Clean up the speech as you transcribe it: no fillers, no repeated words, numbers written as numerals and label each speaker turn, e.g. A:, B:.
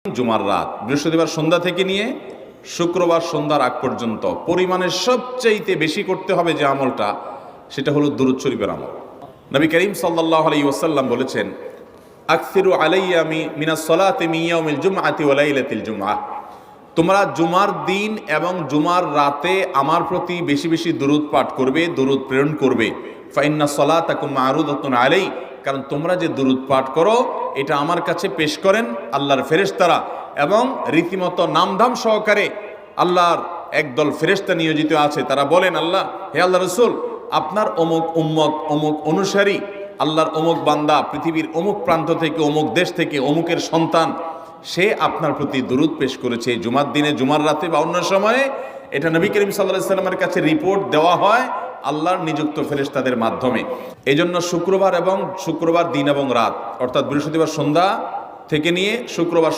A: জুমার রাত, বৃহস্পতিবার সন্ধ্যা থেকে নিয়ে শুক্রবার সন্ধ্যার আগ পর্যন্ত পরিমাণের সবচাইতে বেশি করতে হবে যে আমলটা, সেটা হলো দুরূদ শরীফের আমল। নবী করিম সাল্লাল্লাহু আলাইহি ওয়াসাল্লাম বলেছেন, আকসিরু আলাইয়া মিনাস সালাতি মিন ইয়াউমিল জুমআতি ওয়া লাইলাতিল জুমআহ, তোমরা জুমার দিন এবং জুমার রাতে আমার প্রতি বেশি বেশি দুরূদ পাঠ করবে, দুরূদ প্রেরণ করবে। ফা ইন্না সালাতাকুম মা'রুদাতুন আলাই, কারণ তোমরা যে দুরূদ পাঠ করো এটা আমার কাছে পেশ করেন আল্লাহর ফেরেশতারা, এবং রীতিমতো নামধাম সহকারে আল্লাহর একদল ফেরেশতা নিয়োজিত আছে। তারা বলেন, আল্লাহ, হে আল্লাহ রসুল, আপনার অমুক উম্মত, অমুক অনুসারী, আল্লাহর অমুক বান্দা পৃথিবীর অমুক প্রান্ত থেকে, অমুক দেশ থেকে, অমুকের সন্তান, সে আপনার প্রতি দুরূদ পেশ করেছে জুমার দিনে, জুমার রাতে বা অন্য সময়ে। এটা নবী করিম সাল্লাল্লাহু আলাইহি ওয়াসাল্লামের কাছে রিপোর্ট দেওয়া হয় আল্লাহর নিযুক্ত ফেরেশতাদের মাধ্যমে। এই জন্য শুক্রবার দিন এবং রাত, অর্থাৎ বৃহস্পতিবার সন্ধ্যা থেকে নিয়ে শুক্রবার